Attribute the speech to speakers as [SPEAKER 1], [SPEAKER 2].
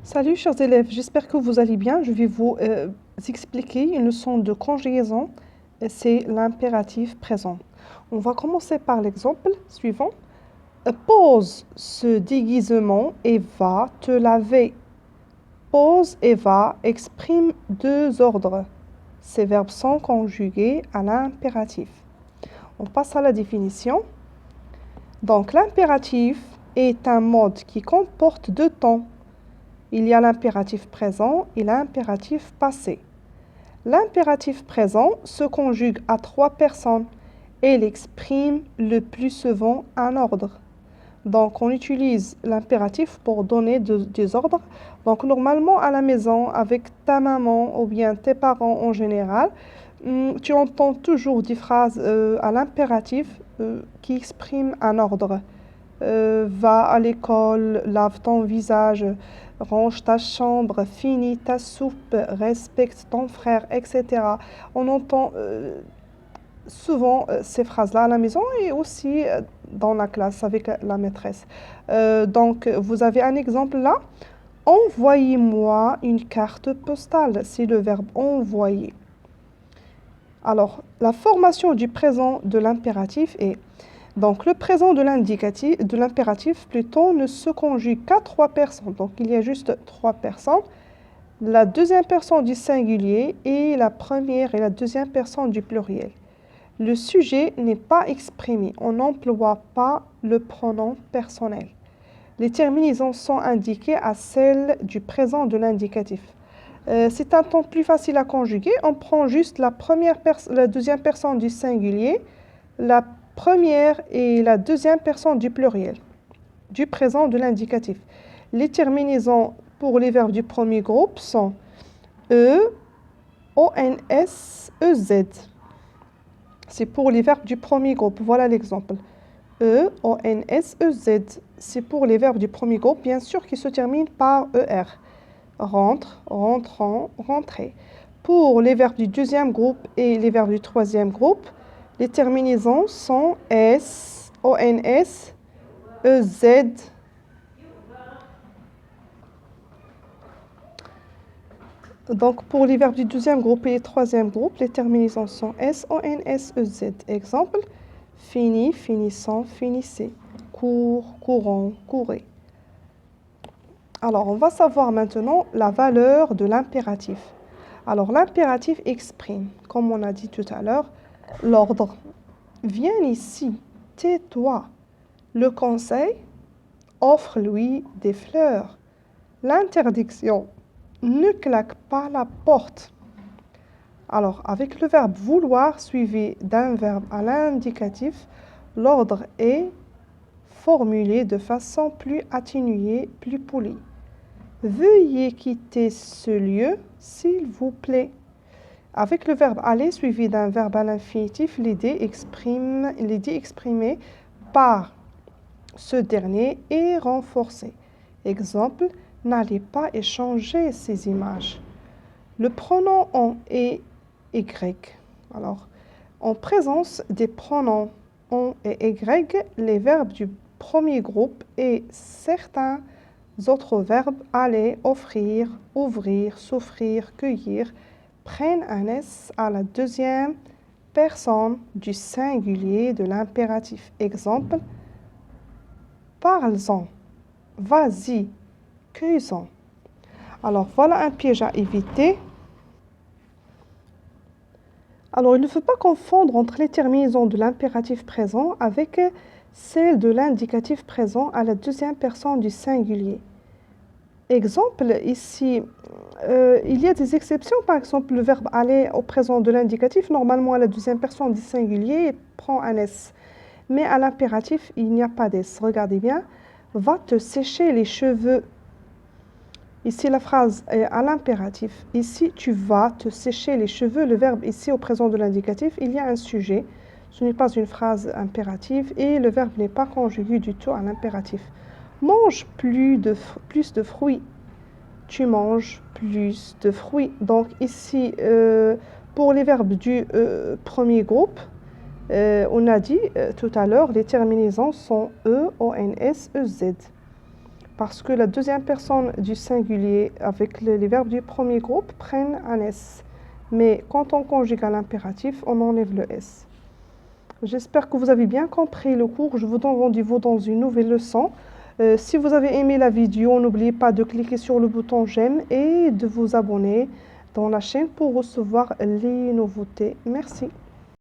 [SPEAKER 1] Salut chers élèves, j'espère que vous allez bien. Je vais vous expliquer une leçon de conjugaison. C'est l'impératif présent. On va commencer par l'exemple suivant. Pose ce déguisement et va te laver. Pose et va exprime deux ordres. Ces verbes sont conjugués à l'impératif. On passe à la définition. Donc l'impératif est un mode qui comporte deux temps. Il y a l'impératif présent et l'impératif passé. L'impératif présent se conjugue à trois personnes et il exprime le plus souvent un ordre. Donc, on utilise l'impératif pour donner des ordres. Donc, normalement, à la maison, avec ta maman ou bien tes parents en général, tu entends toujours des phrases à l'impératif qui expriment un ordre. Va à l'école, lave ton visage, range ta chambre, finis ta soupe, respecte ton frère, etc. On entend souvent ces phrases-là à la maison et aussi dans la classe avec la maîtresse. Donc, vous avez un exemple là. Envoyez-moi une carte postale, c'est le verbe envoyer. Alors, la formation du présent de l'impératif est... Donc, le présent de l'impératif, plutôt, ne se conjugue qu'à trois personnes. Donc, il y a juste trois personnes. La deuxième personne du singulier et la première et la deuxième personne du pluriel. Le sujet n'est pas exprimé. On n'emploie pas le pronom personnel. Les terminaisons sont indiquées à celle du présent de l'indicatif. C'est un temps plus facile à conjuguer. On prend juste la deuxième personne du singulier, la première et la deuxième personne du pluriel, du présent de l'indicatif. Les terminaisons pour les verbes du premier groupe sont E, ONS, EZ. C'est pour les verbes du premier groupe. Voilà l'exemple. E, ONS, EZ. C'est pour les verbes du premier groupe, bien sûr, qui se terminent par ER. Rentre, rentrant, rentrer. Pour les verbes du deuxième groupe et les verbes du troisième groupe, les terminaisons sont S, ONS, EZ. Donc, pour les verbes du deuxième groupe et le troisième groupe, les terminaisons sont S, ONS, EZ. Exemple, fini, finissant, finissez. Cours, courant, courez. Alors, on va savoir maintenant la valeur de l'impératif. Alors, l'impératif exprime, comme on a dit tout à l'heure, l'ordre. Viens ici, tais-toi. Le conseil, offre-lui des fleurs. L'interdiction, ne claque pas la porte. Alors, avec le verbe vouloir suivi d'un verbe à l'indicatif, l'ordre est formulé de façon plus atténuée, plus polie. Veuillez quitter ce lieu, s'il vous plaît. Avec le verbe aller suivi d'un verbe à l'infinitif, l'idée exprimée par ce dernier est renforcée. Exemple, n'allez pas échanger ces images. Le pronom on et y. Alors, en présence des pronoms on et y, les verbes du premier groupe et certains autres verbes aller, offrir, ouvrir, s'offrir, cueillir prennent un S à la deuxième personne du singulier de l'impératif. Exemple, parle-en, vas-y, cueille-en. Alors, voilà un piège à éviter. Alors, il ne faut pas confondre entre les terminaisons de l'impératif présent avec celles de l'indicatif présent à la deuxième personne du singulier. Exemple, ici, il y a des exceptions. Par exemple, le verbe aller au présent de l'indicatif, normalement à la deuxième personne du singulier, prend un S. Mais à l'impératif, il n'y a pas d'S. Regardez bien. Va te sécher les cheveux. Ici, la phrase est à l'impératif. Ici, tu vas te sécher les cheveux. Le verbe ici au présent de l'indicatif, il y a un sujet. Ce n'est pas une phrase impérative et le verbe n'est pas conjugué du tout à l'impératif. Mange plus de fruits. Tu manges plus de fruits. Donc ici, pour les verbes du premier groupe, on a dit tout à l'heure, les terminaisons sont E, ONS, EZ. parce que la deuxième personne du singulier avec les verbes du premier groupe prennent un S. Mais quand on conjugue à l'impératif, on enlève le S. J'espère que vous avez bien compris le cours. Je vous donne rendez-vous dans une nouvelle leçon. Si vous avez aimé la vidéo, n'oubliez pas de cliquer sur le bouton j'aime et de vous abonner dans la chaîne pour recevoir les nouveautés. Merci.